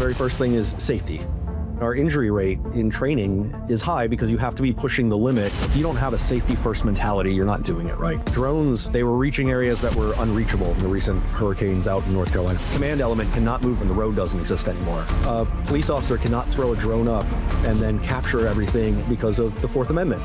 very first thing is safety. Our injury rate in training is high because you have to be pushing the limit. If you don't have a safety first mentality, you're not doing it right. Drones, they were reaching areas that were unreachable in the recent hurricanes out in North Carolina. Command element cannot move when the road doesn't exist anymore. A police officer cannot throw a drone up and then capture everything because of the Fourth Amendment.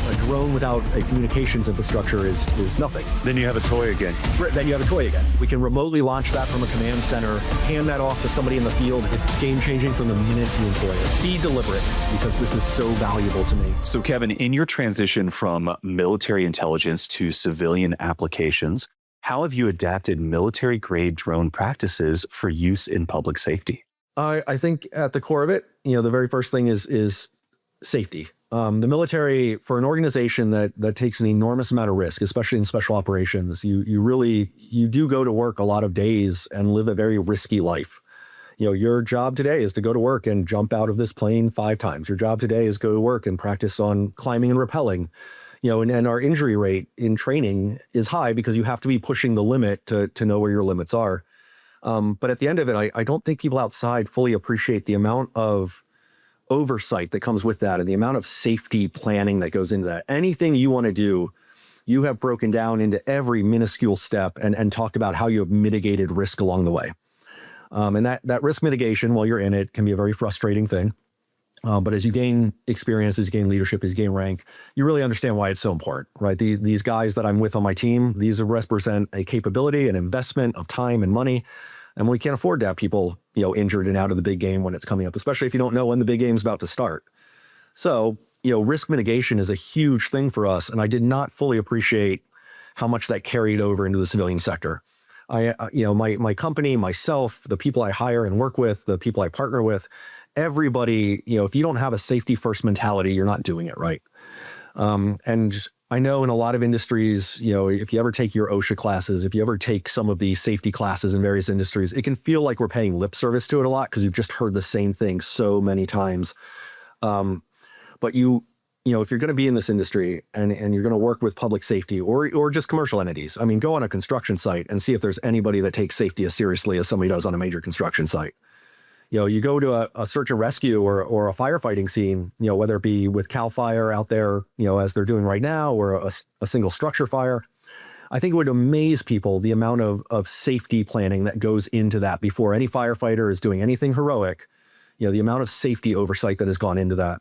A drone without a communications infrastructure is nothing. Then you have a toy again. Then you have a toy again. We can remotely launch that from a command center, hand that off to somebody in the field. It's game-changing from the minute you employ it. Be deliberate, because this is so valuable to me. So Kevin, in your transition from military intelligence to civilian applications, how have you adapted military-grade drone practices for use in public safety? I think at the core of it, the very first thing is safety. The military, for an organization that takes an enormous amount of risk, especially in special operations, you do go to work a lot of days and live a very risky life. Your job today is to go to work and jump out of this plane 5 times. Your job today is go to work and practice on climbing and rappelling. And our injury rate in training is high because you have to be pushing the limit to know where your limits are. But at the end of it, I don't think people outside fully appreciate the amount of oversight that comes with that and the amount of safety planning that goes into that. Anything you want to do, you have broken down into every minuscule step and talked about how you have mitigated risk along the way. And that risk mitigation while you're in it can be a very frustrating thing. But as you gain experience, as you gain leadership, as you gain rank, you really understand why it's so important, right? These guys that I'm with on my team, these represent a capability, an investment of time and money. And we can't afford to have people, injured and out of the big game when it's coming up, especially if you don't know when the big game's about to start. So, risk mitigation is a huge thing for us. And I did not fully appreciate how much that carried over into the civilian sector. My company, myself, the people I hire and work with, the people I partner with, everybody, if you don't have a safety first mentality, you're not doing it right. And I know in a lot of industries, if you ever take your OSHA classes, if you ever take some of the safety classes in various industries, it can feel like we're paying lip service to it a lot because you've just heard the same thing so many times. But if you're going to be in this industry and you're going to work with public safety or just commercial entities, go on a construction site and see if there's anybody that takes safety as seriously as somebody does on a major construction site. You go to a search and rescue or a firefighting scene, whether it be with CAL FIRE out there, as they're doing right now, or a single structure fire. I think it would amaze people the amount of safety planning that goes into that before any firefighter is doing anything heroic. The amount of safety oversight that has gone into that.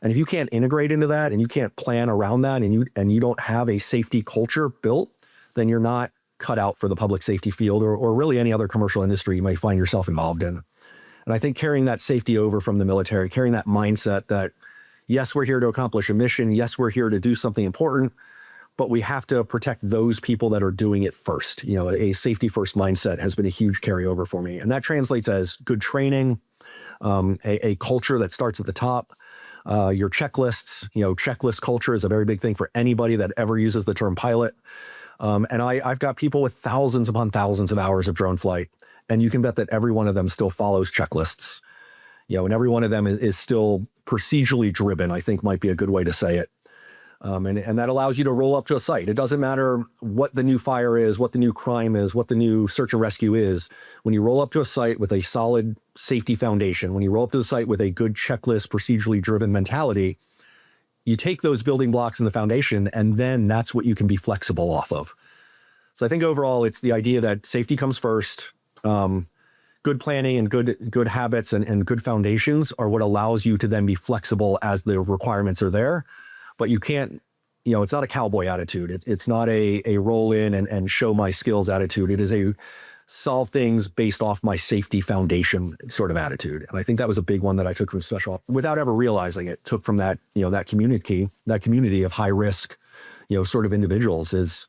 And if you can't integrate into that and you can't plan around that and you don't have a safety culture built, then you're not cut out for the public safety field or really any other commercial industry you may find yourself involved in. And I think carrying that safety over from the military, carrying that mindset that, yes, we're here to accomplish a mission. Yes, we're here to do something important, but we have to protect those people that are doing it first. A safety first mindset has been a huge carryover for me. And that translates as good training, a culture that starts at the top, your checklists. Checklist culture is a very big thing for anybody that ever uses the term pilot. And I've got people with thousands upon thousands of hours of drone flight. And you can bet that every one of them still follows checklists, and every one of them is still procedurally driven, I think might be a good way to say it. And that allows you to roll up to a site. It doesn't matter what the new fire is, what the new crime is, what the new search and rescue is. When you roll up to a site with a solid safety foundation, when you roll up to the site with a good checklist, procedurally driven mentality, you take those building blocks in the foundation, and then that's what you can be flexible off of. So I think overall, it's the idea that safety comes first. Good planning and good habits and good foundations are what allows you to then be flexible as the requirements are there. But you can't, it's not a cowboy attitude. It's not a roll in and show my skills attitude. It is a solve things based off my safety foundation sort of attitude. And I think that was a big one that I took from special without ever realizing it. Took from that, that community of high risk, sort of individuals is,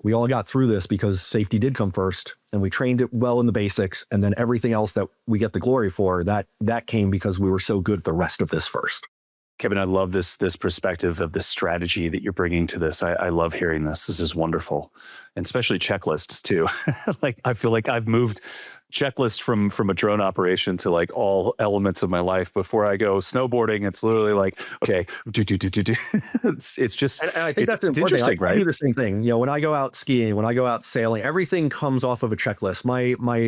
we all got through this because safety did come first and we trained it well in the basics. And then everything else that we get the glory for, that came because we were so good at the rest of this first. Kevin, I love this perspective of this strategy that you're bringing to this. I love hearing this. This is wonderful. And especially checklists too. I feel like I've moved checklists from a drone operation to all elements of my life. Before I go snowboarding, it's literally okay, do. It's just, and I think that's interesting, right? I do the same thing. When I go out skiing, when I go out sailing, everything comes off of a checklist.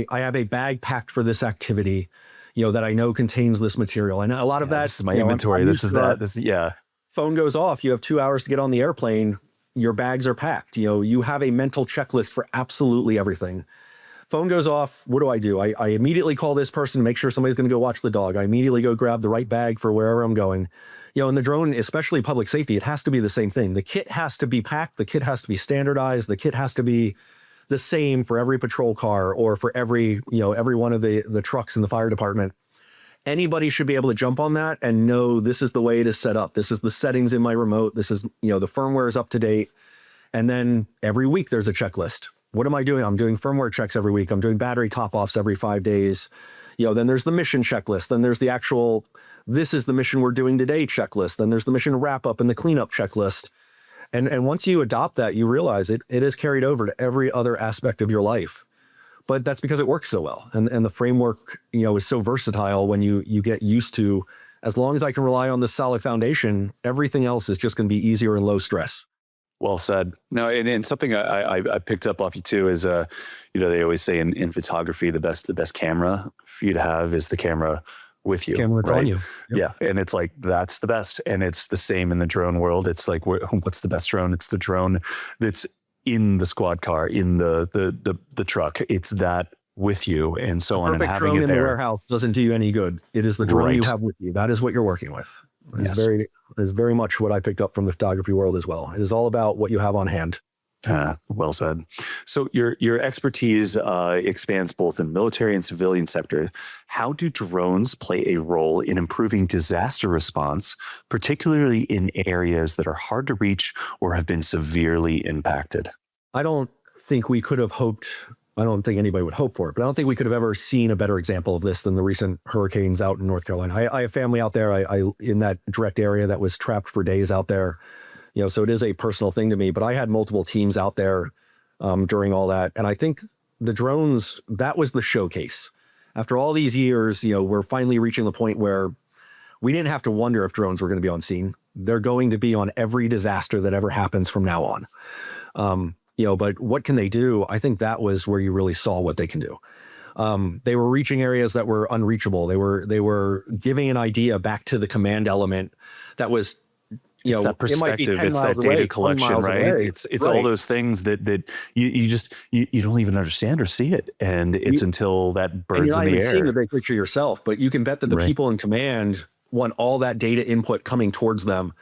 I have a bag packed for this activity. that I know contains this material. And a lot of that, this is my inventory. I'm this is used to that. This, yeah. Phone goes off. You have 2 hours to get on the airplane. Your bags are packed. You have a mental checklist for absolutely everything. Phone goes off. What do? I immediately call this person to make sure somebody's going to go watch the dog. I immediately go grab the right bag for wherever I'm going. In the drone, especially public safety, it has to be the same thing. The kit has to be packed. The kit has to be standardized. The kit has to be the same for every patrol car or for every one of the trucks in the fire department. Anybody should be able to jump on that and know this is the way it is set up. This is the settings in my remote. This is, the firmware is up to date. And then every week there's a checklist. What am I doing? I'm doing firmware checks every week. I'm doing battery top-offs every 5 days. Then there's the mission checklist. Then there's the actual, this is the mission we're doing today checklist. Then there's the mission wrap-up and the cleanup checklist. And once you adopt that, you realize it is carried over to every other aspect of your life. But that's because it works so well. And the framework, is so versatile when you get used to, as long as I can rely on this solid foundation, everything else is just going to be easier and low stress. Well said. No, and something I picked up off you too is, they always say in photography, the best camera for you to have is the camera with you. Camera right? on you. Yep. Yeah. And it's like, that's the best. And it's the same in the drone world. It's like, what's the best drone? It's the drone that's in the squad car, in the truck. It's that with you and so on. And having drone it in there the warehouse doesn't do you any good. It is the drone you have with you. That is what you're working with. It's very much what I picked up from the photography world as well. It is all about what you have on hand. Well said. So your expertise expands both in military and civilian sector. How do drones play a role in improving disaster response, particularly in areas that are hard to reach or have been severely impacted? I don't think we could have hoped. I don't think anybody would hope for it, but I don't think we could have ever seen a better example of this than the recent hurricanes out in North Carolina. I have family out there. I in that direct area that was trapped for days out there. So it is a personal thing to me, but I had multiple teams out there during all that. And I think the drones, that was the showcase. After all these years, we're finally reaching the point where we didn't have to wonder if drones were going to be on scene. They're going to be on every disaster that ever happens from now on. But what can they do? I think that was where you really saw what they can do. They were reaching areas that were unreachable. They were giving an idea back to the command element that was, it's that perspective, it's that data collection, right? Away. It's all those things that you just don't even understand or see it, and it's until that bird's in the air. You're not even seeing the big picture yourself, but you can bet that the people in command want all that data input coming towards them.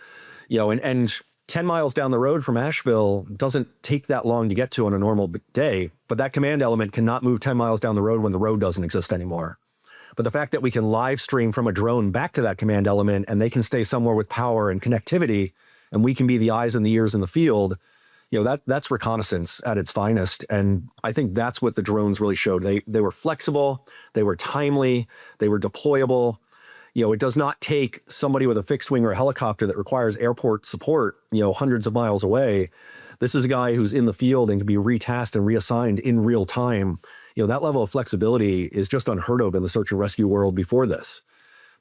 And 10 miles down the road from Asheville doesn't take that long to get to on a normal day, but that command element cannot move 10 miles down the road when the road doesn't exist anymore. But the fact that we can live stream from a drone back to that command element and they can stay somewhere with power and connectivity, and we can be the eyes and the ears in the field, that's reconnaissance at its finest. And I think that's what the drones really showed. They were flexible, they were timely, they were deployable. It does not take somebody with a fixed wing or a helicopter that requires airport support, hundreds of miles away. This is a guy who's in the field and can be retasked and reassigned in real time. That level of flexibility is just unheard of in the search and rescue world before this.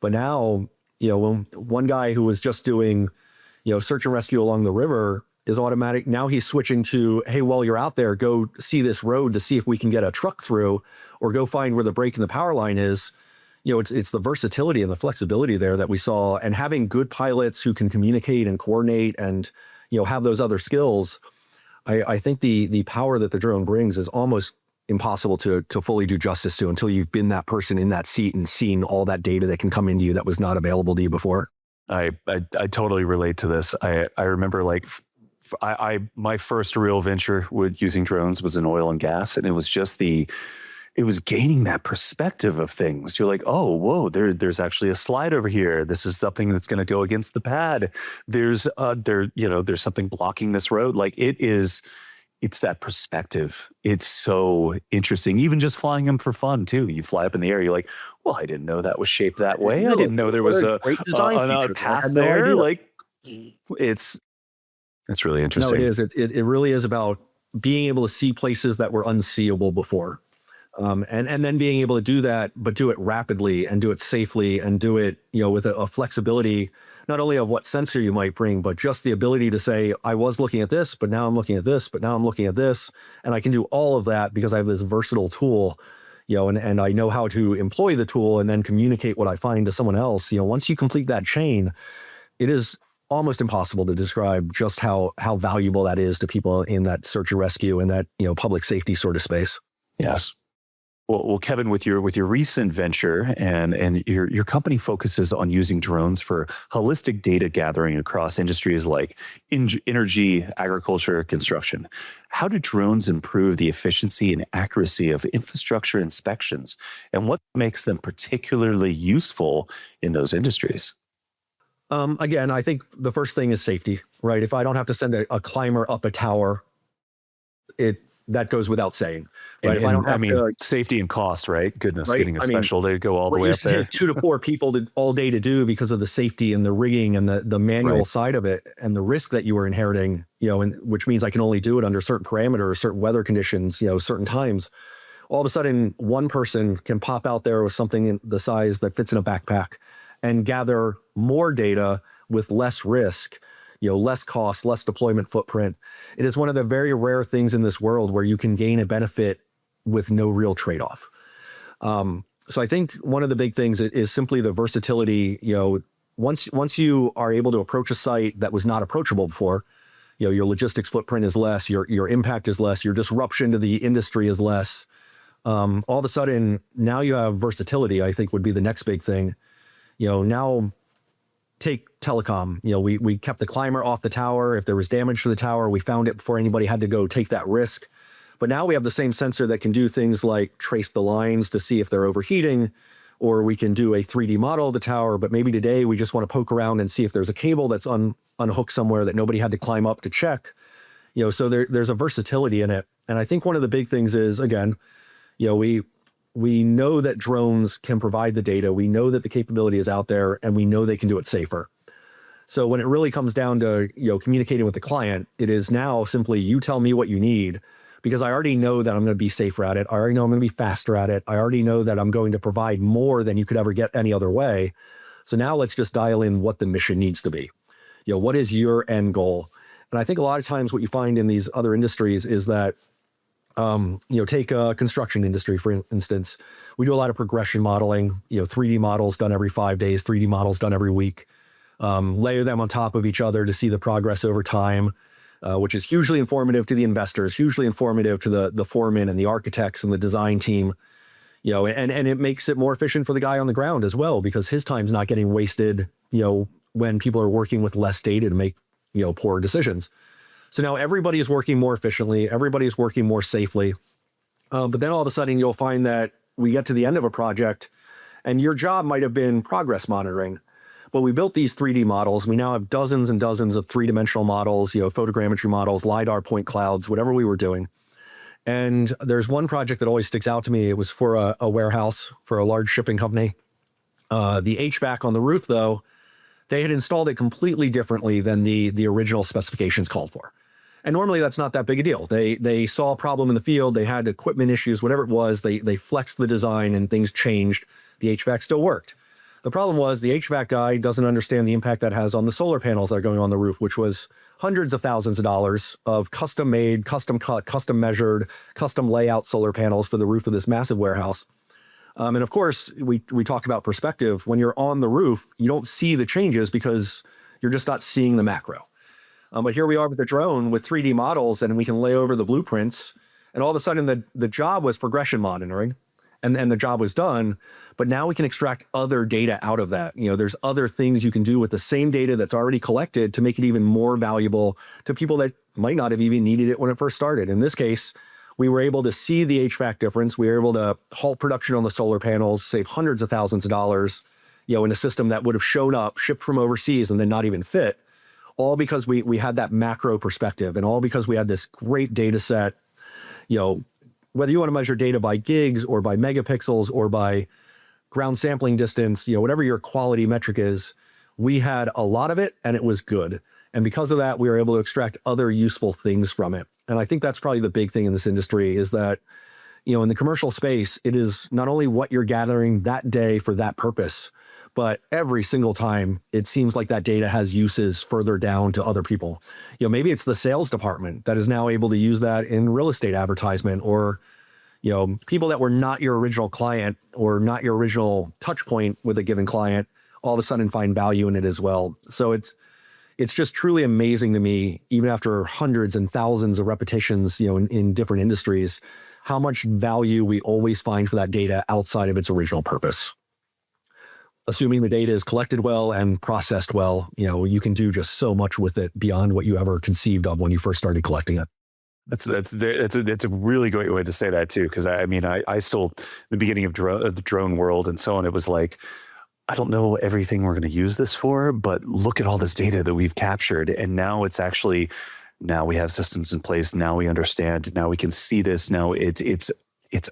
But now, when one guy who was just doing, search and rescue along the river is automatic. Now he's switching to, hey, while you're out there, go see this road to see if we can get a truck through, or go find where the break in the power line is. It's the versatility and the flexibility there that we saw, and having good pilots who can communicate and coordinate and, have those other skills. I think the power that the drone brings is almost impossible to fully do justice to until you've been that person in that seat and seen all that data that can come into you that was not available to you before. I totally relate to this. I remember my first real venture with using drones was in oil and gas, and it was just it was gaining that perspective of things. You're like, oh, whoa, there's actually a slide over here. This is something that's going to go against the pad. There's something blocking this road. It's that perspective. It's so interesting. Even just flying them for fun too. You fly up in the air. You're like, well, I didn't know that was shaped that way. I didn't know there was a great design path there. It's really interesting. No, it is. It really is about being able to see places that were unseeable before. And then being able to do that, but do it rapidly and do it safely and do it, with a flexibility, not only of what sensor you might bring, but just the ability to say, I was looking at this, but now I'm looking at this, but now I'm looking at this. And I can do all of that because I have this versatile tool. and I know how to employ the tool and then communicate what I find to someone else. Once you complete that chain, it is almost impossible to describe just how valuable that is to people in that search and rescue and that, public safety sort of space. Yes. Well, Kevin, with your recent venture and your company focuses on using drones for holistic data gathering across industries like energy, agriculture, construction. How do drones improve the efficiency and accuracy of infrastructure inspections, and what makes them particularly useful in those industries? Again, I think the first thing is safety, right? If I don't have to send a climber up a tower, that goes without saying, right? If I don't have safety and cost, right? Goodness, right? getting a special to go all the way up there. What used to take 2 to 4 people all day to do because of the safety and the rigging and the manual side of it and the risk that you were inheriting, and which means I can only do it under certain parameters, certain weather conditions, certain times. All of a sudden, one person can pop out there with something in the size that fits in a backpack and gather more data with less risk, less cost, less deployment footprint. It is one of the very rare things in this world where you can gain a benefit with no real trade-off. So I think one of the big things is simply the versatility. Once you are able to approach a site that was not approachable before, your logistics footprint is less, your impact is less, your disruption to the industry is less. All of a sudden, now you have versatility, I think would be the next big thing. Now take telecom, we kept the climber off the tower. If there was damage to the tower, we found it before anybody had to go take that risk. But now we have the same sensor that can do things like trace the lines to see if they're overheating, or we can do a 3D model of the tower. But maybe today we just want to poke around and see if there's a cable that's unhooked somewhere that nobody had to climb up to check. So there's a versatility in it. And I think one of the big things is, again, we know that drones can provide the data. We know that the capability is out there, and we know they can do it safer. So when it really comes down to, communicating with the client, it is now simply you tell me what you need, because I already know that I'm going to be safer at it. I already know I'm going to be faster at it. I already know that I'm going to provide more than you could ever get any other way. So now let's just dial in what the mission needs to be. What is your end goal? And I think a lot of times what you find in these other industries is that take a construction industry, for instance. We do a lot of progression modeling, 3D models done every 5 days, 3D models done every week, layer them on top of each other to see the progress over time, which is hugely informative to the investors, hugely informative to the foremen and the architects and the design team, and it makes it more efficient for the guy on the ground as well, because his time's not getting wasted, when people are working with less data to make, poor decisions. So now everybody is working more efficiently. Everybody is working more safely. But then all of a sudden you'll find that we get to the end of a project and your job might have been progress monitoring, but we built these 3D models. We now have dozens and dozens of 3-dimensional models, photogrammetry models, LiDAR point clouds, whatever we were doing. And there's one project that always sticks out to me. It was for a warehouse for a large shipping company. The HVAC on the roof, though, they had installed it completely differently than the original specifications called for. And normally that's not that big a deal. They saw a problem in the field, they had equipment issues, whatever it was, they flexed the design and things changed. The HVAC still worked. The problem was the HVAC guy doesn't understand the impact that has on the solar panels that are going on the roof, which was hundreds of thousands of dollars of custom made, custom cut, custom measured, custom layout solar panels for the roof of this massive warehouse. And of course, we talked about perspective. When you're on the roof, you don't see the changes because you're just not seeing the macro. But here we are with the drone with 3D models, and we can lay over the blueprints. And all of a sudden, the job was progression monitoring, and the job was done. But now we can extract other data out of that. There's other things you can do with the same data that's already collected to make it even more valuable to people that might not have even needed it when it first started. In this case, we were able to see the HVAC difference. We were able to halt production on the solar panels, save hundreds of thousands of dollars, in a system that would have shown up, shipped from overseas, and then not even fit. All because we had that macro perspective, and all because we had this great data set. Whether you want to measure data by gigs or by megapixels or by ground sampling distance, whatever your quality metric is, we had a lot of it and it was good. And because of that, we were able to extract other useful things from it. And I think that's probably the big thing in this industry is that, in the commercial space, it is not only what you're gathering that day for that purpose, but every single time it seems like that data has uses further down to other people. Maybe it's the sales department that is now able to use that in real estate advertisement, or, People that were not your original client or not your original touch point with a given client, all of a sudden find value in it as well. So it's just truly amazing to me, even after hundreds and thousands of repetitions, in different industries, how much value we always find for that data outside of its original purpose. Assuming the data is collected well and processed well, you can do just so much with it beyond what you ever conceived of when you first started collecting it. That's a really great way to say that too. Because I still, the beginning of the drone world and so on, it was like, I don't know everything we're going to use this for, but look at all this data that we've captured. And now it's actually, now we have systems in place. Now we understand. Now we can see this. Now it's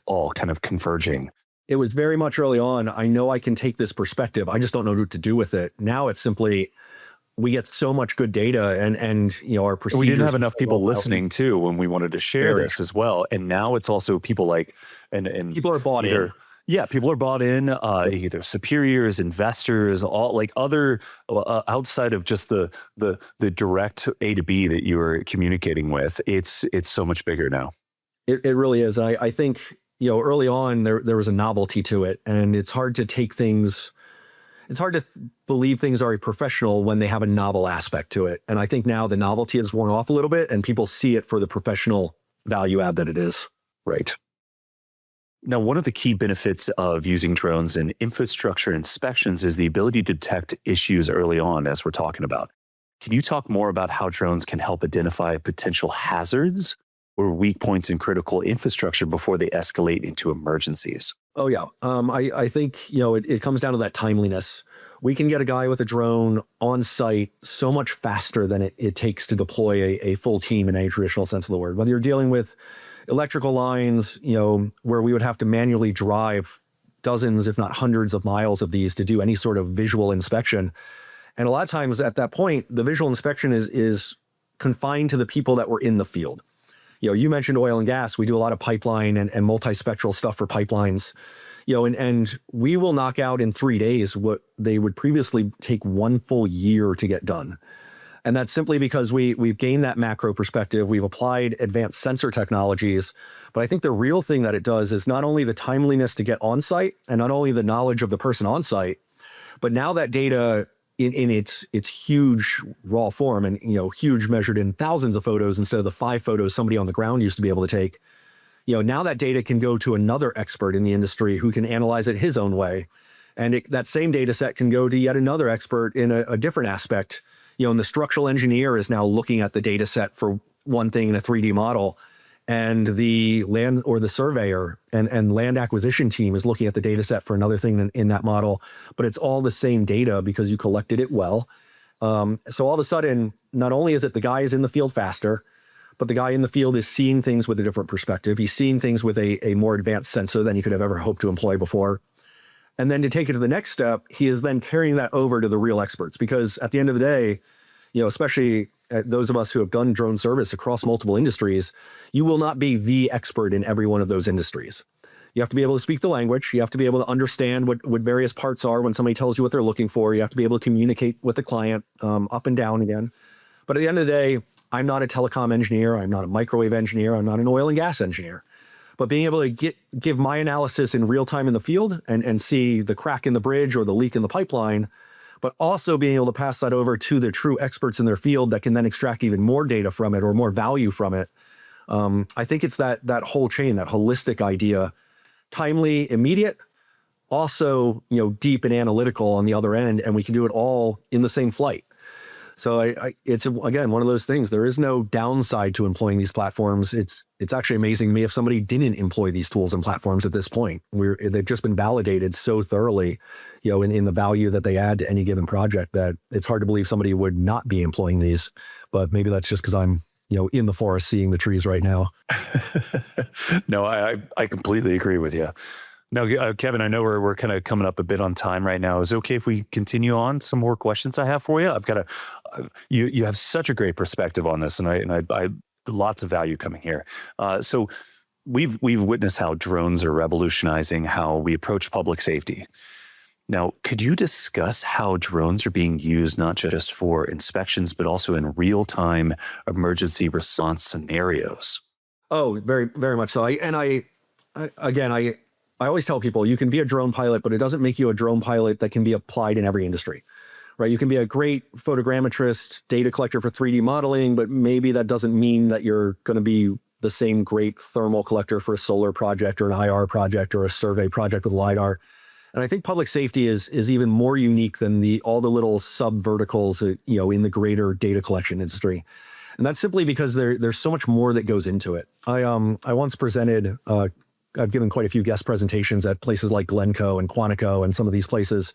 all kind of converging. It was very much early on. I know I can take this perspective. I just don't know what to do with it. Now it's simply, we get so much good data and our procedures. We didn't have enough people listening too when we wanted to share this as well. And now it's also people like, and people are bought in. Yeah, people are bought in, either superiors, investors, all like other outside of just the direct A to B that you were communicating with. It's so much bigger now. It really is. I think, early on there was a novelty to it, and it's hard to take things. It's hard to believe things are professional when they have a novel aspect to it. And I think now the novelty has worn off a little bit, and people see it for the professional value add that it is. Right. Now, one of the key benefits of using drones in infrastructure inspections is the ability to detect issues early on, as we're talking about. Can you talk more about how drones can help identify potential hazards or weak points in critical infrastructure before they escalate into emergencies? Oh, yeah. I think, it comes down to that timeliness. We can get a guy with a drone on site so much faster than it takes to deploy a full team in a traditional sense of the word. Whether you're dealing with electrical lines, where we would have to manually drive dozens, if not hundreds of miles of these to do any sort of visual inspection. And a lot of times at that point, the visual inspection is confined to the people that were in the field. You mentioned oil and gas. We do a lot of pipeline and multispectral stuff for pipelines, and we will knock out in 3 days what they would previously take 1 full year to get done. And that's simply because we've gained that macro perspective. We've applied advanced sensor technologies. But I think the real thing that it does is not only the timeliness to get on site and not only the knowledge of the person on site, but now that data in its huge raw form and, huge measured in thousands of photos instead of the 5 photos somebody on the ground used to be able to take, now that data can go to another expert in the industry who can analyze it his own way. And that same data set can go to yet another expert in a different aspect. And the structural engineer is now looking at the data set for one thing in a 3D model, and the land or the surveyor and land acquisition team is looking at the data set for another thing in that model, but it's all the same data because you collected it well. So all of a sudden, not only is it the guy is in the field faster, but the guy in the field is seeing things with a different perspective. He's seeing things with a more advanced sensor than he could have ever hoped to employ before. And then to take it to the next step, he is then carrying that over to the real experts, because at the end of the day, especially those of us who have done drone service across multiple industries, you will not be the expert in every one of those industries. You have to be able to speak the language. You have to be able to understand what various parts are when somebody tells you what they're looking for. You have to be able to communicate with the client up and down again. But at the end of the day, I'm not a telecom engineer. I'm not a microwave engineer. I'm not an oil and gas engineer. But being able to give my analysis in real time in the field and see the crack in the bridge or the leak in the pipeline, but also being able to pass that over to the true experts in their field that can then extract even more data from it or more value from it. I think it's that whole chain, that holistic idea, timely, immediate, also deep and analytical on the other end, and we can do it all in the same flight. So it's again one of those things. There is no downside to employing these platforms. It's actually amazing to me if somebody didn't employ these tools and platforms at this point. They've just been validated so thoroughly, in the value that they add to any given project, that it's hard to believe somebody would not be employing these. But maybe that's just because I'm in the forest seeing the trees right now. No, I completely agree with you. Now, Kevin, I know we're kind of coming up a bit on time right now. Is it okay if we continue on some more questions I have for you? I've got you have such a great perspective on this, and I lots of value coming here. So we've witnessed how drones are revolutionizing how we approach public safety. Now, could you discuss how drones are being used not just for inspections, but also in real-time emergency response scenarios? Oh, very, very much so. I I always tell people you can be a drone pilot, but it doesn't make you a drone pilot that can be applied in every industry, right? You can be a great photogrammetrist, data collector for 3D modeling, but maybe that doesn't mean that you're going to be the same great thermal collector for a solar project or an IR project or a survey project with LiDAR. And I think public safety is even more unique than all the little sub verticals, in the greater data collection industry. And that's simply because there's so much more that goes into it. I once presented, I've given quite a few guest presentations at places like Glencoe and Quantico and some of these places,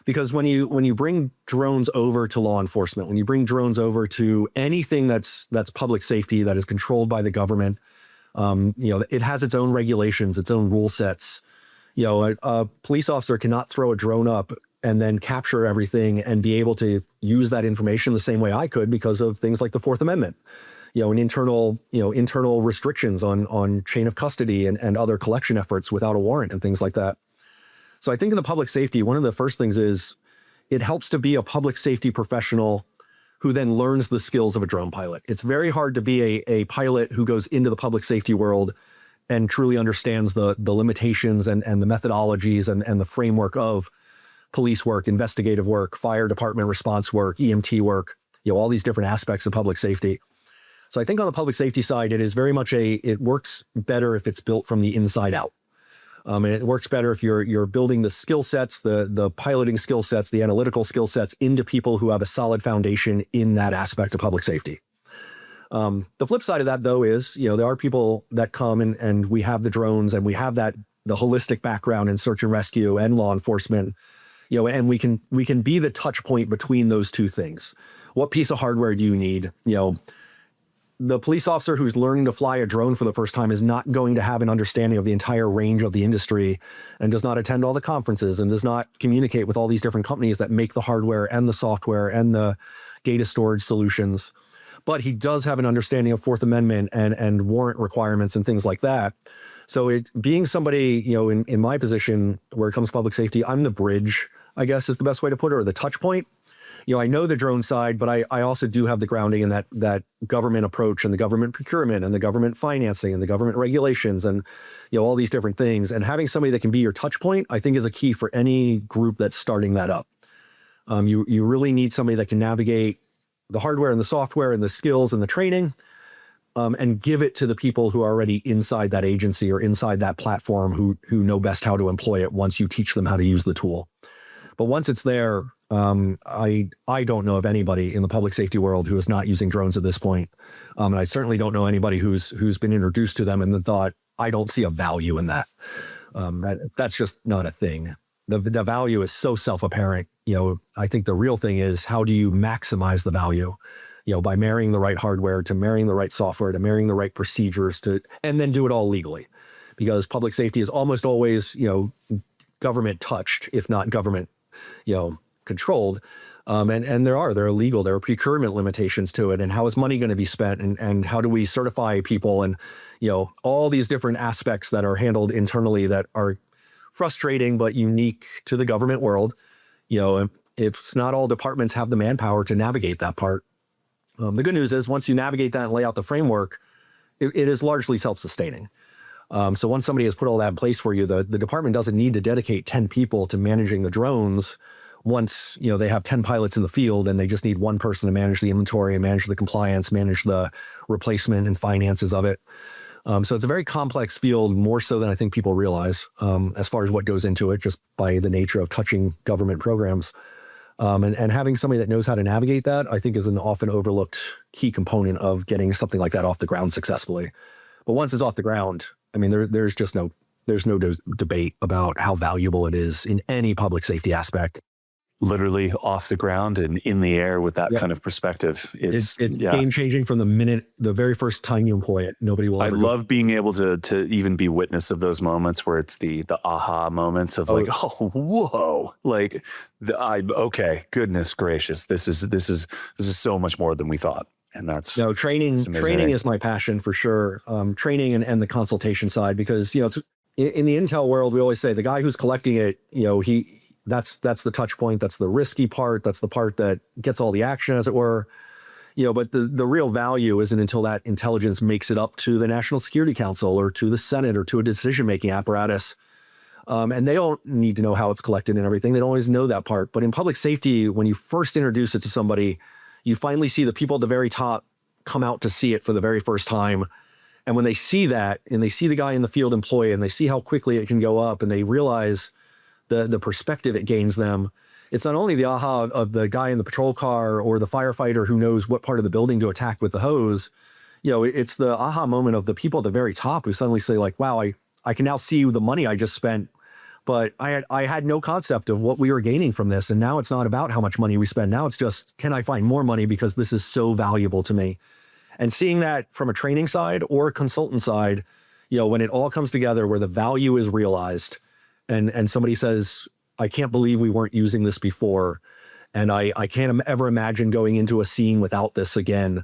because when you bring drones over to law enforcement, when you bring drones over to anything that's public safety that is controlled by the government, it has its own regulations, its own rule sets. A police officer cannot throw a drone up and then capture everything and be able to use that information the same way I could because of things like the Fourth Amendment, and internal restrictions on chain of custody and other collection efforts without a warrant and things like that. So I think in the public safety, one of the first things is it helps to be a public safety professional who then learns the skills of a drone pilot. It's very hard to be a pilot who goes into the public safety world and truly understands the limitations and the methodologies and the framework of police work, investigative work, fire department response work, EMT work, all these different aspects of public safety. So I think on the public safety side, it is very much it works better if it's built from the inside out. And it works better if you're building the skill sets, the piloting skill sets, the analytical skill sets into people who have a solid foundation in that aspect of public safety. The flip side of that, though, is, there are people that come and we have the drones and we have the holistic background in search and rescue and law enforcement, and we can be the touch point between those two things. What piece of hardware do you need? The police officer who's learning to fly a drone for the first time is not going to have an understanding of the entire range of the industry and does not attend all the conferences and does not communicate with all these different companies that make the hardware and the software and the data storage solutions. But he does have an understanding of Fourth Amendment and warrant requirements and things like that. So being somebody, in my position where it comes to public safety, I'm the bridge, I guess is the best way to put it, or the touch point. I know the drone side, but I also do have the grounding in that government approach and the government procurement and the government financing and the government regulations and, all these different things. And having somebody that can be your touch point, I think is a key for any group that's starting that up. You really need somebody that can navigate the hardware and the software and the skills and the training, and give it to the people who are already inside that agency or inside that platform who know best how to employ it once you teach them how to use the tool. But once it's there, I don't know of anybody in the public safety world who is not using drones at this point. And I certainly don't know anybody who's been introduced to them and then thought, I don't see a value in that. That's just not a thing. The value is so self-apparent. I think the real thing is, how do you maximize the value? By marrying the right hardware, to marrying the right software, to marrying the right procedures, and then do it all legally. Because public safety is almost always, government touched, if not government, controlled. And there are legal, there are procurement limitations to it. And how is money going to be spent? And how do we certify people? And, all these different aspects that are handled internally that are frustrating, but unique to the government world. If it's not all departments have the manpower to navigate that part. The good news is once you navigate that and lay out the framework, it is largely self-sustaining. So once somebody has put all that in place for you, the department doesn't need to dedicate 10 people to managing the drones. Once, they have 10 pilots in the field and they just need one person to manage the inventory and manage the compliance, manage the replacement and finances of it. So it's a very complex field, more so than I think people realize, as far as what goes into it, just by the nature of touching government programs. And having somebody that knows how to navigate that, I think, is an often overlooked key component of getting something like that off the ground successfully. But once it's off the ground, I mean, there's no debate about how valuable it is in any public safety aspect. Literally off the ground and in the air with that kind of perspective. It's game changing from the very first time you employ it. Nobody will ever. I love being able to even be witness of those moments where it's the aha moments of oh, whoa, okay, goodness gracious, this is so much more than we thought. And that's training is my passion for sure. Training and the consultation side, because, it's in the intel world, we always say the guy who's collecting it, that's the touch point. That's the risky part. That's the part that gets all the action, as it were. But the real value isn't until that intelligence makes it up to the National Security Council or to the Senate or to a decision-making apparatus. And they don't need to know how it's collected and everything. They don't always know that part. But in public safety, when you first introduce it to somebody, you finally see the people at the very top come out to see it for the very first time. And when they see that, and they see the guy in the field employee, and they see how quickly it can go up, and they realize the perspective it gains them, it's not only the aha of the guy in the patrol car or the firefighter who knows what part of the building to attack with the hose. It's the aha moment of the people at the very top who suddenly say like, wow, I can now see the money I just spent, but I had no concept of what we were gaining from this. And now it's not about how much money we spend. Now it's just, can I find more money because this is so valuable to me? And seeing that from a training side or a consultant side, when it all comes together where the value is realized and somebody says, I can't believe we weren't using this before. And I can't ever imagine going into a scene without this again,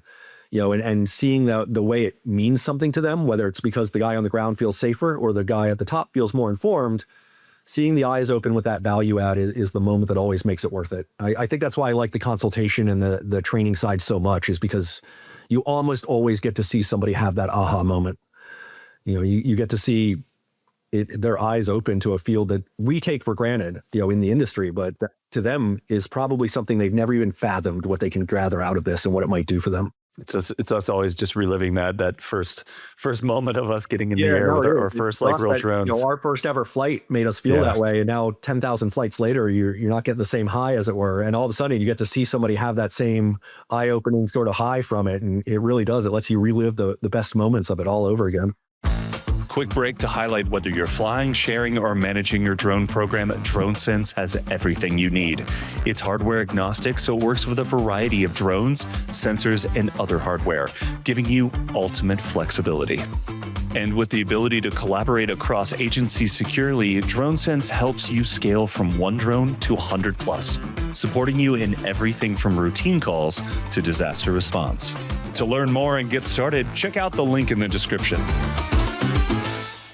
and seeing the way it means something to them, whether it's because the guy on the ground feels safer or the guy at the top feels more informed, seeing the eyes open with that value add is the moment that always makes it worth it. I think that's why I like the consultation and the training side so much, is because you almost always get to see somebody have that aha moment. You get to see their eyes open to a field that we take for granted, in the industry, but that to them is probably something they've never even fathomed what they can gather out of this and what it might do for them. It's us always just reliving that first moment of us getting in the air with our first real drones. Our first ever flight made us feel that way, and now 10,000 flights later, you're not getting the same high, as it were. And all of a sudden, you get to see somebody have that same eye-opening sort of high from it, and it really does. It lets you relive the best moments of it all over again. Quick break to highlight whether you're flying, sharing, or managing your drone program, DroneSense has everything you need. It's hardware agnostic, so it works with a variety of drones, sensors, and other hardware, giving you ultimate flexibility. And with the ability to collaborate across agencies securely, DroneSense helps you scale from one drone to 100 plus, supporting you in everything from routine calls to disaster response. To learn more and get started, check out the link in the description.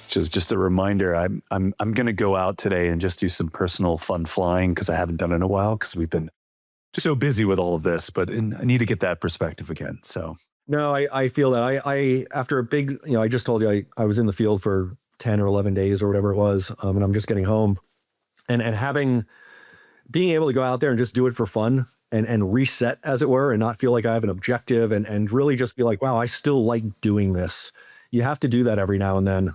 Just a reminder, I'm going to go out today and just do some personal fun flying, because I haven't done it in a while because we've been just so busy with all of this, but I need to get that perspective again. So no, I feel that I after a big, I just told you I was in the field for 10 or 11 days or whatever it was. And I'm just getting home and being able to go out there and just do it for fun and reset, as it were, and not feel like I have an objective and really just be like, wow, I still like doing this. You have to do that every now and then.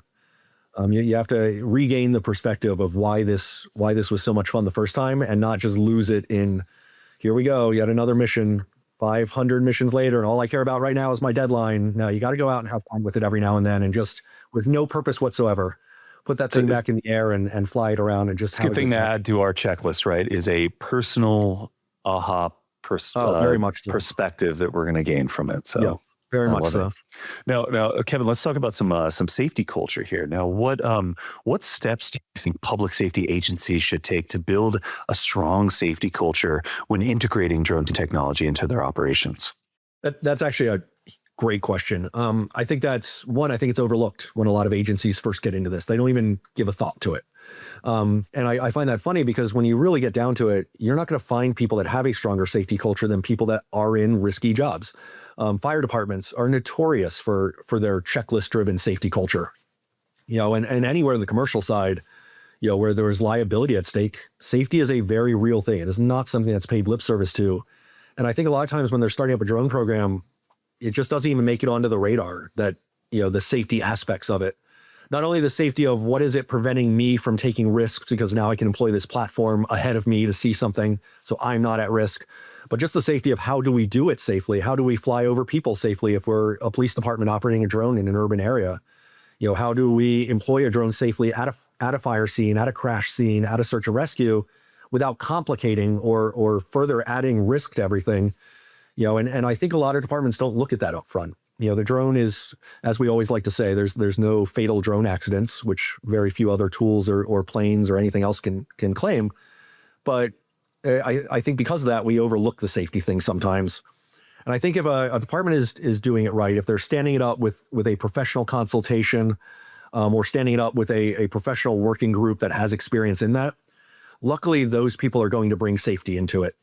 You have to regain the perspective of why this was so much fun the first time, and not just lose it in, here we go, yet another mission, 500 missions later, and all I care about right now is my deadline. No, you got to go out and have fun with it every now and then, and just with no purpose whatsoever, put that thing back in the air and fly it around and just have a good thing to time. add to our checklist, right, is a personal aha very much so. Perspective that we're going to gain from it. So. Yeah. Very much so. Now, Kevin, let's talk about some safety culture here. Now, what steps do you think public safety agencies should take to build a strong safety culture when integrating drone technology into their operations? That's actually a great question. I think I think it's overlooked when a lot of agencies first get into this. They don't even give a thought to it. And I find that funny, because when you really get down to it, you're not going to find people that have a stronger safety culture than people that are in risky jobs. Fire departments are notorious for their checklist-driven safety culture. And anywhere in the commercial side, where there is liability at stake, safety is a very real thing. It is not something that's paid lip service to. And I think a lot of times when they're starting up a drone program, it just doesn't even make it onto the radar that, the safety aspects of it. Not only the safety of what is it preventing me from taking risks, because now I can employ this platform ahead of me to see something, so I'm not at risk, but just the safety of how do we do it safely? How do we fly over people safely if we're a police department operating a drone in an urban area? How do we employ a drone safely at a fire scene, at a crash scene, at a search and rescue, without complicating or further adding risk to everything? And I think a lot of departments don't look at that up front. The drone is, as we always like to say, there's no fatal drone accidents, which very few other tools or planes or anything else can claim. But I think because of that, we overlook the safety thing sometimes. And I think if a department is doing it right, if they're standing it up with a professional consultation, or standing it up with a professional working group that has experience in that, luckily those people are going to bring safety into it.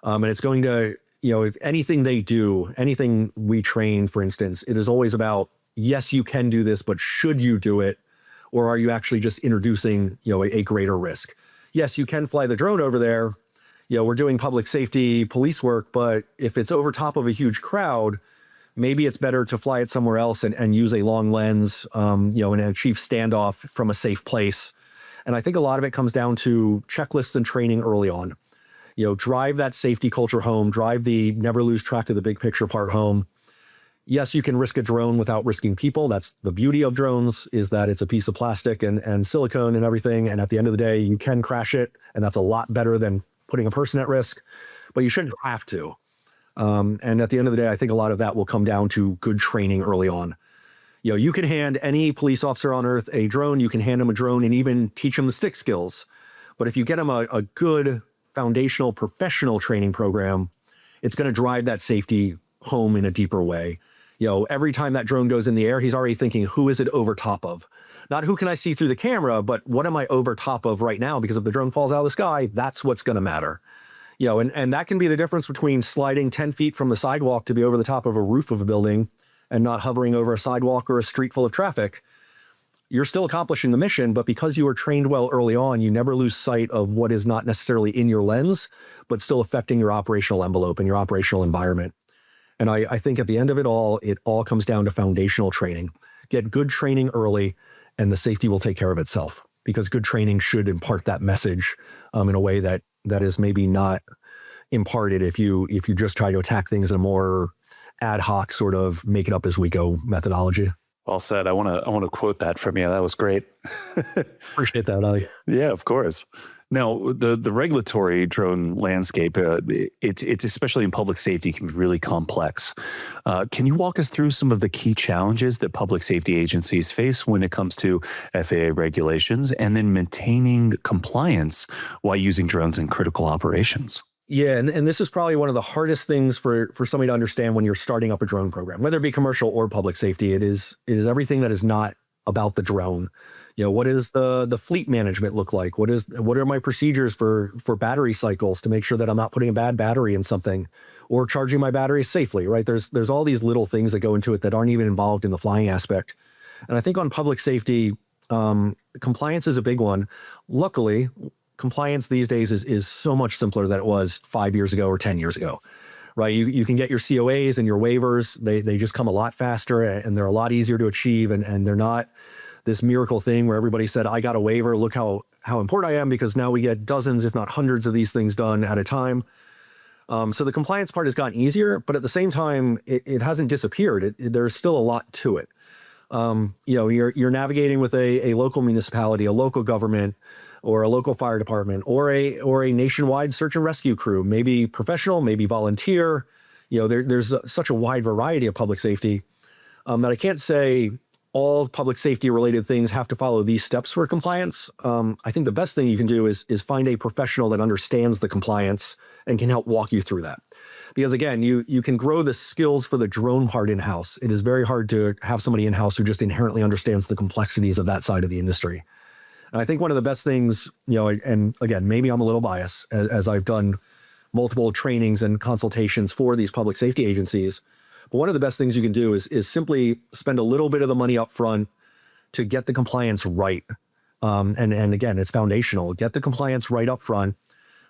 And it's going to if anything they do, anything we train, for instance, it is always about, yes, you can do this, but should you do it? Or are you actually just introducing, a greater risk? Yes, you can fly the drone over there. We're doing public safety police work, but if it's over top of a huge crowd, maybe it's better to fly it somewhere else and use a long lens, and achieve standoff from a safe place. And I think a lot of it comes down to checklists and training early on. Drive that safety culture home, drive the never lose track of the big picture part home. Yes, you can risk a drone without risking people. That's the beauty of drones, is that it's a piece of plastic and silicone and everything. And at the end of the day, you can crash it. And that's a lot better than putting a person at risk, but you shouldn't have to. And at the end of the day, I think a lot of that will come down to good training early on. You can hand any police officer on earth a drone, you can hand them a drone and even teach them the stick skills. But if you get them a good foundational professional training program, it's going to drive that safety home in a deeper way. Every time that drone goes in the air, he's already thinking, who is it over top of? Not who can I see through the camera, but what am I over top of right now? Because if the drone falls out of the sky, that's what's going to matter. And that can be the difference between sliding 10 feet from the sidewalk to be over the top of a roof of a building and not hovering over a sidewalk or a street full of traffic. You're still accomplishing the mission, but because you were trained well early on, you never lose sight of what is not necessarily in your lens, but still affecting your operational envelope and your operational environment. And I think at the end of it all comes down to foundational training. Get good training early, and the safety will take care of itself, because good training should impart that message in a way that is maybe not imparted if you just try to attack things in a more ad hoc sort of make it up as we go methodology. Well said. I want to quote that from you. That was great. Appreciate that, Ali. Yeah, of course. Now, the regulatory drone landscape, it's especially in public safety, can be really complex. Can you walk us through some of the key challenges that public safety agencies face when it comes to FAA regulations and then maintaining compliance while using drones in critical operations? Yeah, and this is probably one of the hardest things for somebody to understand when you're starting up a drone program, whether it be commercial or public safety. It is everything that is not about the drone. What does the fleet management look like? What are my procedures for battery cycles to make sure that I'm not putting a bad battery in something or charging my batteries safely, right? There's all these little things that go into it that aren't even involved in the flying aspect. And I think on public safety, compliance is a big one. Luckily, compliance these days is so much simpler than it was 5 years ago or 10 years ago, right? You can get your COAs and your waivers. They just come a lot faster and they're a lot easier to achieve, and they're not this miracle thing where everybody said, I got a waiver, look how important I am, because now we get dozens, if not hundreds of these things done at a time. So the compliance part has gotten easier, but at the same time, it hasn't disappeared. There's still a lot to it. You're navigating with a local municipality, a local government, or a local fire department, or a nationwide search and rescue crew, maybe professional, maybe volunteer. There's such a wide variety of public safety that I can't say all public safety related things have to follow these steps for compliance. I think the best thing you can do is find a professional that understands the compliance and can help walk you through that. Because again, you can grow the skills for the drone part in-house. It is very hard to have somebody in-house who just inherently understands the complexities of that side of the industry. And I think one of the best things, and again, maybe I'm a little biased as I've done multiple trainings and consultations for these public safety agencies, but one of the best things you can do is simply spend a little bit of the money up front to get the compliance right. And again, it's foundational. Get the compliance right up front.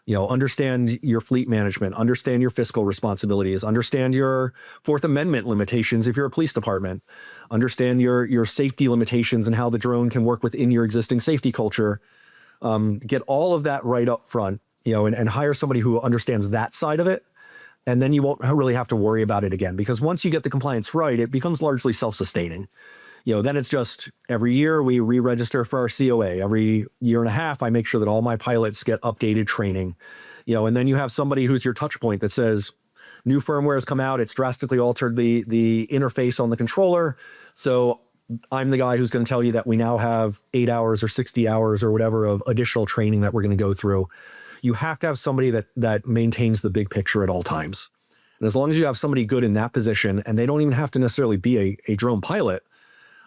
Understand your fleet management, understand your fiscal responsibilities, understand your Fourth Amendment limitations if you're a police department, understand your safety limitations and how the drone can work within your existing safety culture. Get all of that right up front, and hire somebody who understands that side of it. And then you won't really have to worry about it again, because once you get the compliance right, it becomes largely self-sustaining. Then it's just every year we re-register for our COA. Every year and a half, I make sure that all my pilots get updated training. And then you have somebody who's your touch point that says, new firmware has come out. It's drastically altered the interface on the controller. So I'm the guy who's going to tell you that we now have 8 hours or 60 hours or whatever of additional training that we're going to go through. You have to have somebody that maintains the big picture at all times. And as long as you have somebody good in that position, and they don't even have to necessarily be a drone pilot,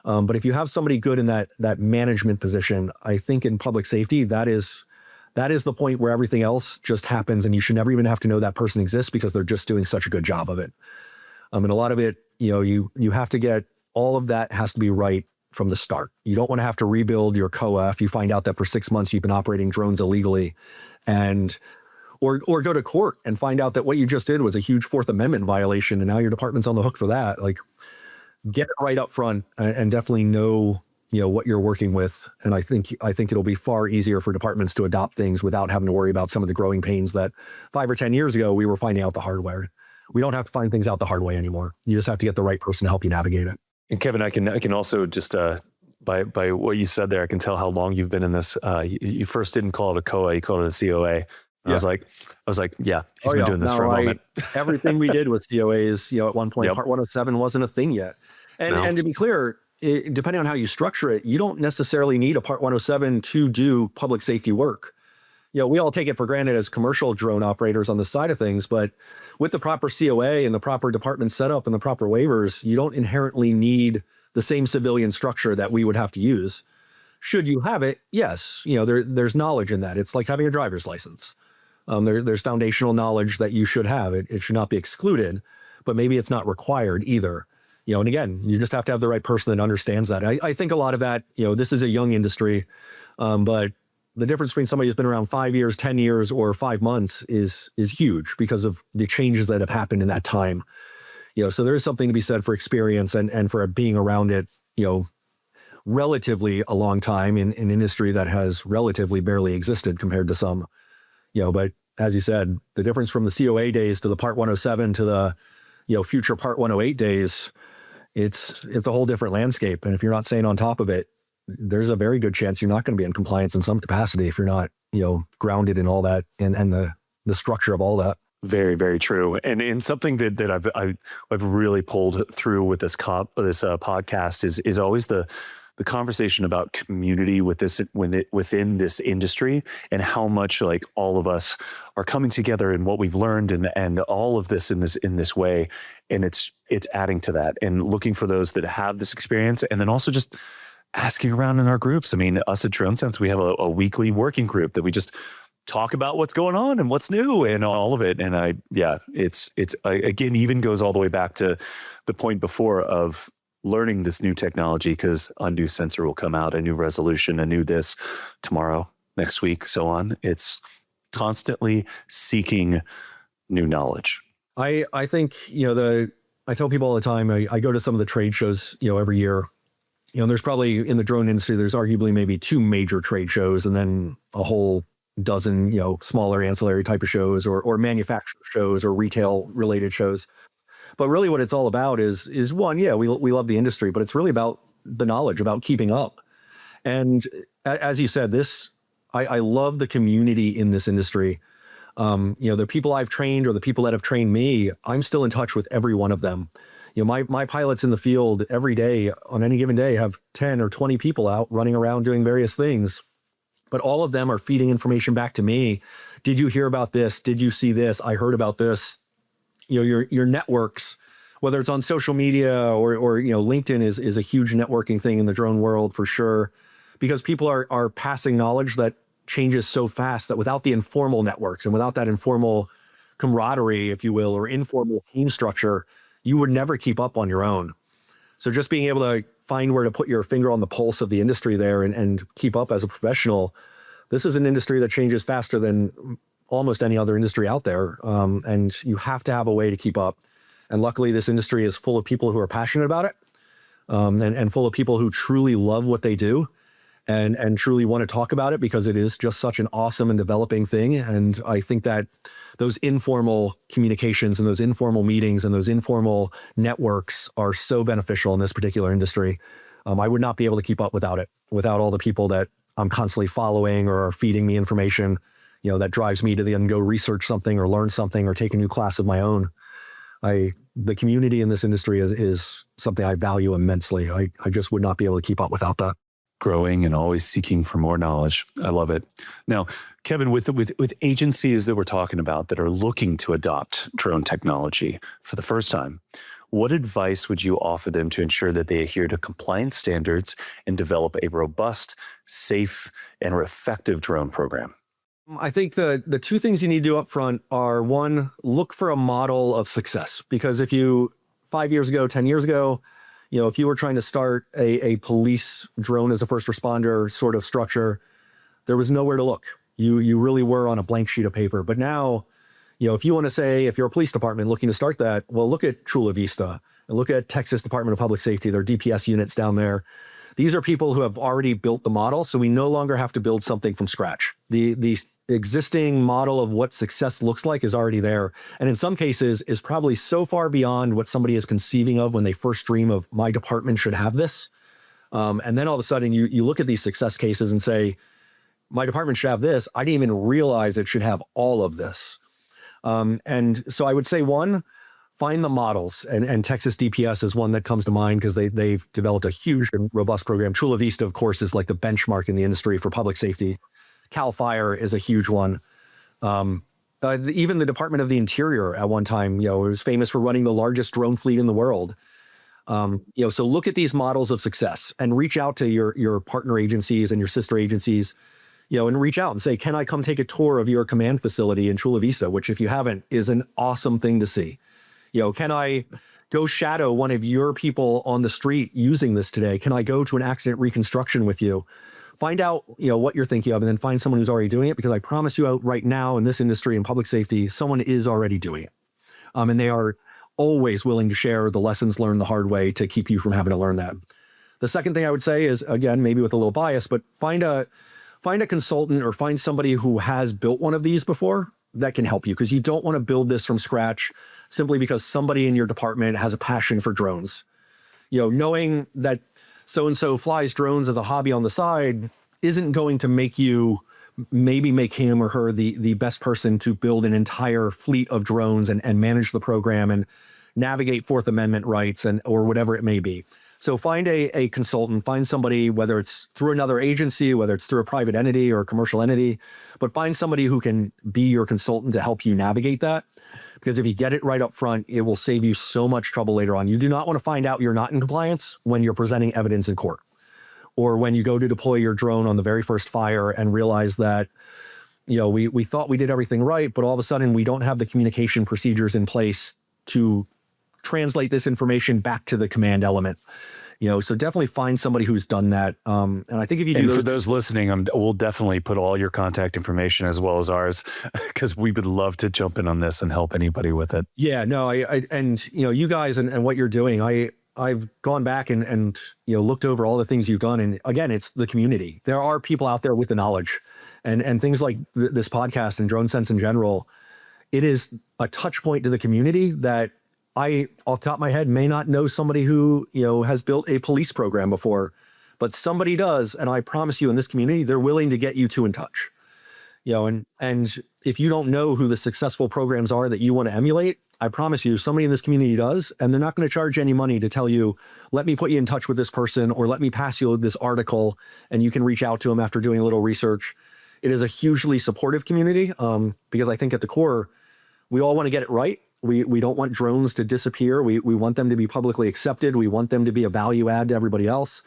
but if you have somebody good in that management position, I think in public safety, that is that is the point where everything else just happens, and you should never even have to know that person exists because they're just doing such a good job of it. And a lot of it, you have to get all of that has to be right from the start. You don't want to have to rebuild your COA if you find out that for 6 months you've been operating drones illegally, or go to court and find out that what you just did was a huge Fourth Amendment violation, and now your department's on the hook for that. Like, get it right up front and definitely know what you're working with. And I think it'll be far easier for departments to adopt things without having to worry about some of the growing pains that 5 or 10 years ago we were finding out the hard way. We don't have to find things out the hard way anymore. You just have to get the right person to help you navigate it. And Kevin, I can also just by what you said there, I can tell how long you've been in this. You first didn't call it a COA, you called it a COA. I was like, yeah, he's been doing this for a moment. Everything we did with COAs, at one point, Part 107 wasn't a thing yet. And to be clear, depending on how you structure it, you don't necessarily need a Part 107 to do public safety work. We all take it for granted as commercial drone operators on the side of things, but with the proper COA and the proper department setup and the proper waivers, you don't inherently need the same civilian structure that we would have to use. Should you have it? Yes. There's knowledge in that. It's like having a driver's license. There's foundational knowledge that you should have. It should not be excluded, but maybe it's not required either. And again, you just have to have the right person that understands that. I think a lot of that, this is a young industry, but the difference between somebody who's been around 5 years, 10 years, or 5 months is huge because of the changes that have happened in that time. So there is something to be said for experience and for being around it, relatively a long time in an industry that has relatively barely existed compared to some. But as you said, the difference from the COA days to the Part 107 to the, future Part 108 days, it's a whole different landscape. And if you're not staying on top of it, there's a very good chance you're not going to be in compliance in some capacity if you're not, grounded in all that and the structure of all that. Very, very true. And something that I've really pulled through with this podcast is always the conversation about community within this industry, and how much like all of us are coming together and what we've learned and all of this in this way. And it's adding to that and looking for those that have this experience, and then also just asking around in our groups. I mean, us at DroneSense, we have a weekly working group that we just talk about what's going on and what's new and all of it. And it's again, even goes all the way back to the point before of learning this new technology, because a new sensor will come out, a new resolution, a new this tomorrow, next week, so on. It's constantly seeking new knowledge. I think, I tell people all the time, I go to some of the trade shows, every year. There's probably in the drone industry, there's arguably maybe 2 major trade shows and then a whole dozen, smaller ancillary type of shows or manufacturer shows or retail related shows. But really what it's all about is one, we love the industry, but it's really about the knowledge, about keeping up. And as you said, I love the community in this industry. The people I've trained or the people that have trained me, I'm still in touch with every one of them. My pilots in the field every day, on any given day, have 10 or 20 people out running around doing various things. But all of them are feeding information back to me. Did you hear about this? Did you see this? I heard about this. Your networks, whether it's on social media or LinkedIn is a huge networking thing in the drone world for sure, because people are passing knowledge that changes so fast that without the informal networks and without that informal camaraderie, if you will, or informal team structure, you would never keep up on your own. So just being able to find where to put your finger on the pulse of the industry there and keep up as a professional. This is an industry that changes faster than almost any other industry out there. And you have to have a way to keep up. And luckily this industry is full of people who are passionate about it, and full of people who truly love what they do and truly want to talk about it because it is just such an awesome and developing thing. And I think that those informal communications and those informal meetings and those informal networks are so beneficial in this particular industry. I would not be able to keep up without it, without all the people that I'm constantly following or are feeding me information, that drives me to then go research something or learn something or take a new class of my own. The community in this industry is something I value immensely. I just would not be able to keep up without that. Growing and always seeking for more knowledge. I love it. Now, Kevin, with agencies that we're talking about that are looking to adopt drone technology for the first time, what advice would you offer them to ensure that they adhere to compliance standards and develop a robust, safe, and effective drone program? I think the two things you need to do up front are, one, look for a model of success. Because if you, 5 years ago, 10 years ago, if you were trying to start a police drone as a first responder sort of structure, there was nowhere to look. You really were on a blank sheet of paper. But now, if you want to say, if you're a police department looking to start that, well, look at Chula Vista and look at Texas Department of Public Safety, their DPS units down there. These are people who have already built the model, so we no longer have to build something from scratch. The existing model of what success looks like is already there. And in some cases is probably so far beyond what somebody is conceiving of when they first dream of, my department should have this. And then all of a sudden you look at these success cases and say, my department should have this. I didn't even realize it should have all of this. And so I would say, one, find the models, and Texas DPS is one that comes to mind because they've developed a huge and robust program. Chula Vista, of course, is like the benchmark in the industry for public safety. Cal Fire is a huge one. Even the Department of the Interior at one time, it was famous for running the largest drone fleet in the world. So look at these models of success and reach out to your partner agencies and your sister agencies, and reach out and say, can I come take a tour of your command facility in Chula Vista, which, if you haven't, is an awesome thing to see. Can I go shadow one of your people on the street using this today? Can I go to an accident reconstruction with you? Find out, what you're thinking of, and then find someone who's already doing it, because I promise you, out right now in this industry in public safety, someone is already doing it. And they are always willing to share the lessons learned the hard way to keep you from having to learn that. The second thing I would say is, again, maybe with a little bias, but find a consultant or find somebody who has built one of these before that can help you, because you don't want to build this from scratch simply because somebody in your department has a passion for drones. Knowing that so-and-so flies drones as a hobby on the side isn't going to make you maybe make him or her the best person to build an entire fleet of drones and manage the program and navigate Fourth Amendment rights or whatever it may be. So find a consultant, find somebody, whether it's through another agency, whether it's through a private entity or a commercial entity, but find somebody who can be your consultant to help you navigate that. Because if you get it right up front, it will save you so much trouble later on. You do not want to find out you're not in compliance when you're presenting evidence in court, or when you go to deploy your drone on the very first fire and realize that, we thought we did everything right, but all of a sudden we don't have the communication procedures in place to translate this information back to the command element. So definitely find somebody who's done that. And I think if you do, and for those listening, we'll definitely put all your contact information as well as ours, because we would love to jump in on this and help anybody with it. Yeah, no, you guys and what you're doing, I've gone back and looked over all the things you've done. And again, it's the community. There are people out there with the knowledge and things like this podcast and DroneSense in general. It is a touch point to the community that I, off the top of my head, may not know somebody who, has built a police program before, but somebody does. And I promise you, in this community, they're willing to get you two in touch. And if you don't know who the successful programs are that you want to emulate, I promise you, somebody in this community does, and they're not going to charge any money to tell you, let me put you in touch with this person, or let me pass you this article, and you can reach out to them after doing a little research. It is a hugely supportive community, because I think at the core, we all want to get it right. We don't want drones to disappear. We want them to be publicly accepted. We want them to be a value add to everybody else.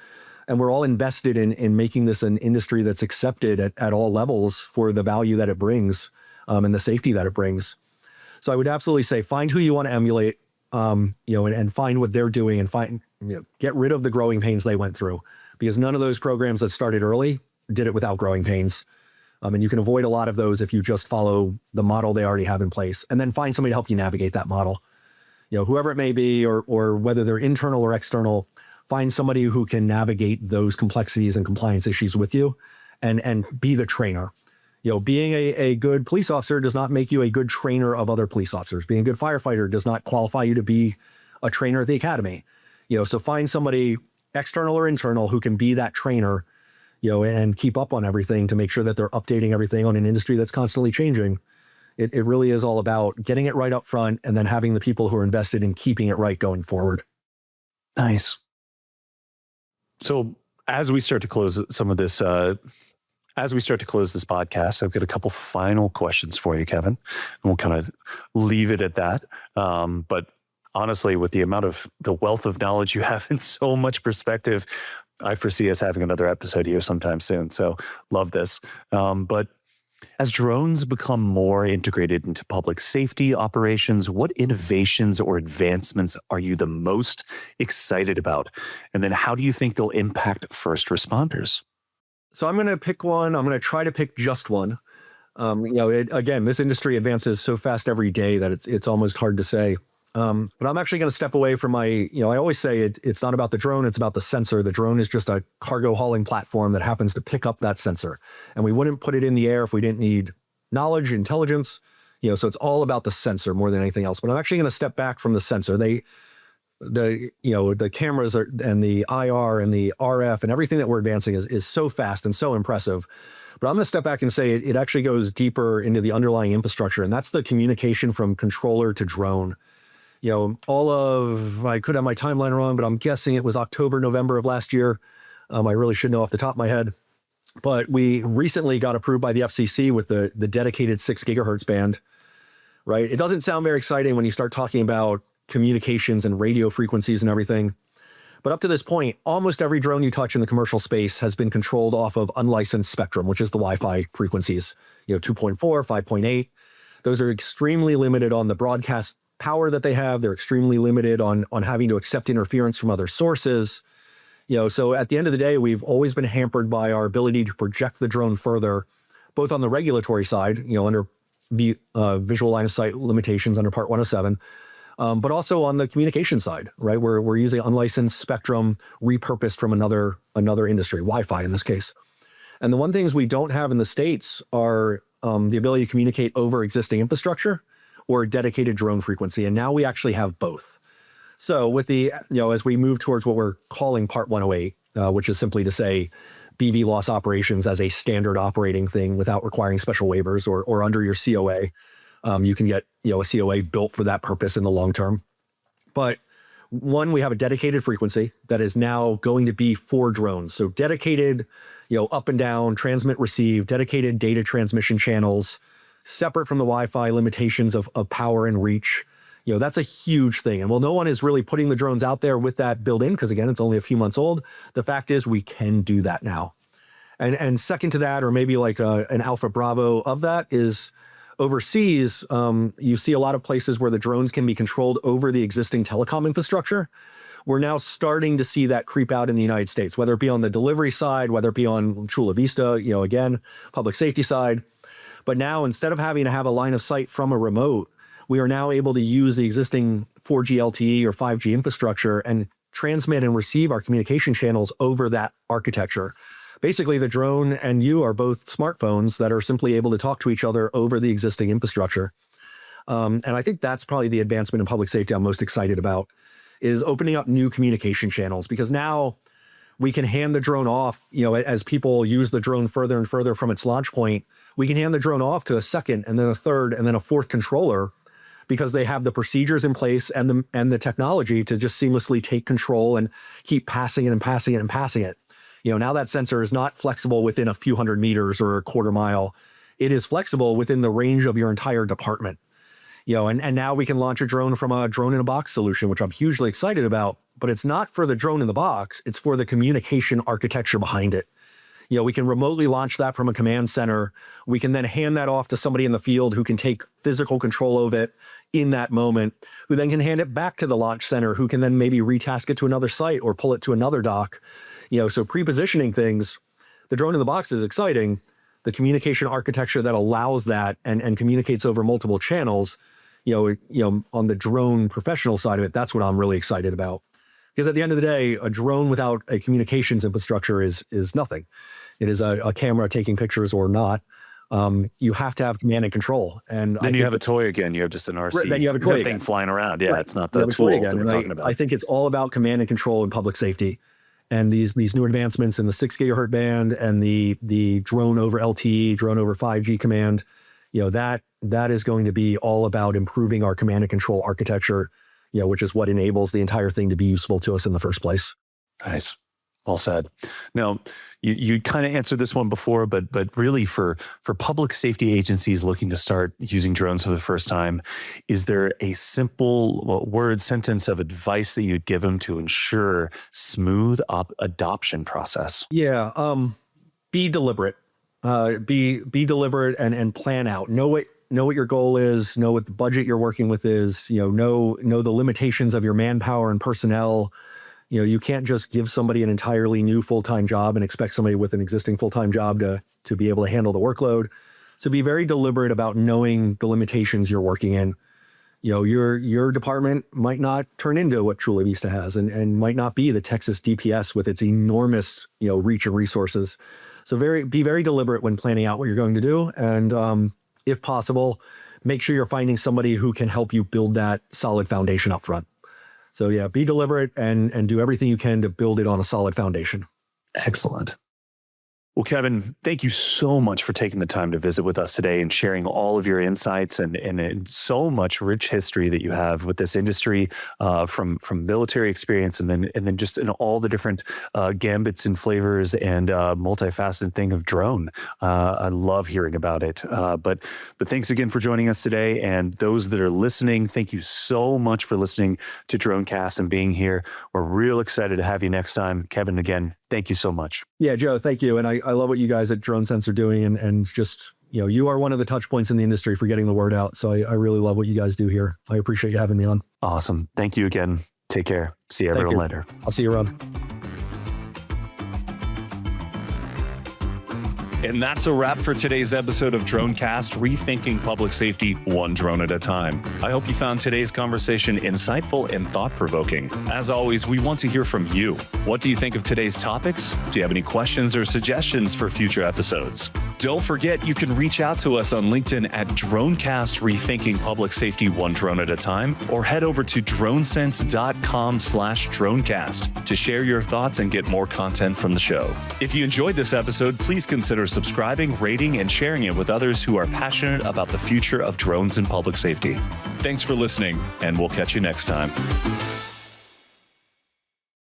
And we're all invested in making this an industry that's accepted at all levels for the value that it brings, and the safety that it brings. So I would absolutely say, find who you want to emulate, and find what they're doing, and get rid of the growing pains they went through, because none of those programs that started early did it without growing pains. And you can avoid a lot of those if you just follow the model they already have in place, and then find somebody to help you navigate that model. Whoever it may be, or whether they're internal or external, find somebody who can navigate those complexities and compliance issues with you, and be the trainer. Being a good police officer does not make you a good trainer of other police officers. Being a good firefighter does not qualify you to be a trainer at the academy. So find somebody external or internal who can be that trainer, and keep up on everything to make sure that they're updating everything on an industry that's constantly changing. It really is all about getting it right up front, and then having the people who are invested in keeping it right going forward. Nice. So as we start to close some of this, as we start to close this podcast, I've got a couple final questions for you, Kevin, and we'll kind of leave it at that. But honestly, with the wealth of knowledge you have and so much perspective, I foresee us having another episode here sometime soon. So love this. But As drones become more integrated into public safety operations, what innovations or advancements are you the most excited about? And then how do you think they'll impact first responders? So I'm going to pick one. I'm going to try to pick just one. Again, this industry advances so fast every day that it's almost hard to say. But I'm actually going to step away from I always say it's not about the drone, it's about the sensor. The drone is just a cargo hauling platform that happens to pick up that sensor. And we wouldn't put it in the air if we didn't need knowledge, intelligence, so it's all about the sensor more than anything else. But I'm actually going to step back from the sensor. The cameras and the IR and the RF and everything that we're advancing is so fast and so impressive. But I'm going to step back and say it actually goes deeper into the underlying infrastructure, and that's the communication from controller to drone. I could have my timeline wrong, but I'm guessing it was October, November of last year. I really should know off the top of my head. But we recently got approved by the FCC with the dedicated 6 gigahertz band, right? It doesn't sound very exciting when you start talking about communications and radio frequencies and everything. But up to this point, almost every drone you touch in the commercial space has been controlled off of unlicensed spectrum, which is the Wi-Fi frequencies, 2.4, 5.8. Those are extremely limited on the broadcast power that they have. They're extremely limited on having to accept interference from other sources. So at the end of the day, we've always been hampered by our ability to project the drone further, both on the regulatory side, under the visual line of sight limitations under Part 107, but also on the communication side, right? We're using unlicensed spectrum repurposed from another industry, Wi-Fi in this case. And the one things we don't have in the States are the ability to communicate over existing infrastructure or a dedicated drone frequency. And now we actually have both. So with as we move towards what we're calling Part 108, which is simply to say BVLOS operations as a standard operating thing without requiring special waivers or under your COA, you can get, a COA built for that purpose in the long term. But one, we have a dedicated frequency that is now going to be for drones. So dedicated, up and down, transmit, receive, dedicated data transmission channels, separate from the Wi-Fi limitations of power and reach. That's a huge thing. And while no one is really putting the drones out there with that built in, because again, it's only a few months old, the fact is we can do that now. And second to that, or maybe like an Alpha Bravo of that, is overseas, you see a lot of places where the drones can be controlled over the existing telecom infrastructure. We're now starting to see that creep out in the United States, whether it be on the delivery side, whether it be on Chula Vista, again, public safety side. But now, instead of having to have a line of sight from a remote, we are now able to use the existing 4G LTE or 5G infrastructure and transmit and receive our communication channels over that architecture. Basically, the drone and you are both smartphones that are simply able to talk to each other over the existing infrastructure. And I think that's probably the advancement in public safety I'm most excited about, is opening up new communication channels, because now we can hand the drone off, as people use the drone further and further from its launch point, we can hand the drone off to a second and then a third and then a fourth controller, because they have the procedures in place and the technology to just seamlessly take control and keep passing it and passing it and passing it. Now that sensor is not flexible within a few hundred meters or a quarter mile. It is flexible within the range of your entire department. And now we can launch a drone from a drone in a box solution, which I'm hugely excited about, but it's not for the drone in the box. It's for the communication architecture behind it. We can remotely launch that from a command center. We can then hand that off to somebody in the field who can take physical control of it in that moment, who then can hand it back to the launch center, who can then maybe retask it to another site or pull it to another dock. So pre-positioning things, the drone in the box is exciting. The communication architecture that allows that and communicates over multiple channels, on the drone professional side of it, that's what I'm really excited about. Because at the end of the day, a drone without a communications infrastructure is nothing. It is a camera taking pictures or not. You have to have command and control. And then you have a toy again. You have just an RC. Then you have a toy thing flying around. Yeah, right. It's not the tool that we're talking about. I think it's all about command and control in public safety. And these new advancements in the 6 gigahertz band and the drone over LTE, drone over 5G command, that is going to be all about improving our command and control architecture, which is what enables the entire thing to be useful to us in the first place. Nice. Well said. Now, you kind of answered this one before, but really for public safety agencies looking to start using drones for the first time, is there a simple word sentence of advice that you'd give them to ensure smooth adoption process? Yeah. Be deliberate. Be deliberate and plan out. Know what your goal is. Know what the budget you're working with is. Know the limitations of your manpower and personnel. You can't just give somebody an entirely new full-time job and expect somebody with an existing full-time job to be able to handle the workload. So be very deliberate about knowing the limitations you're working in. Your department might not turn into what Chula Vista has and might not be the Texas DPS with its enormous, reach and resources. So be very deliberate when planning out what you're going to do. And if possible, make sure you're finding somebody who can help you build that solid foundation up front. So yeah, be deliberate and do everything you can to build it on a solid foundation. Excellent. Well, Kevin, thank you so much for taking the time to visit with us today and sharing all of your insights and so much rich history that you have with this industry, from military experience and then just in all the different gambits and flavors and multifaceted thing of drone. I love hearing about it. But thanks again for joining us today. And those that are listening, thank you so much for listening to DroneCast and being here. We're real excited to have you next time. Kevin, again, thank you so much. Yeah, Joe, thank you. And I love what you guys at DroneSense are doing and just, you are one of the touch points in the industry for getting the word out. So I really love what you guys do here. I appreciate you having me on. Awesome. Thank you again. Take care. See everyone later. I'll see you around. And that's a wrap for today's episode of DroneCast, rethinking public safety one drone at a time. I hope you found today's conversation insightful and thought-provoking. As always, we want to hear from you. What do you think of today's topics? Do you have any questions or suggestions for future episodes? Don't forget, you can reach out to us on LinkedIn at DroneCast, rethinking public safety one drone at a time, or head over to dronesense.com/dronecast to share your thoughts and get more content from the show. If you enjoyed this episode, please consider subscribing, rating, and sharing it with others who are passionate about the future of drones and public safety. Thanks for listening, and we'll catch you next time.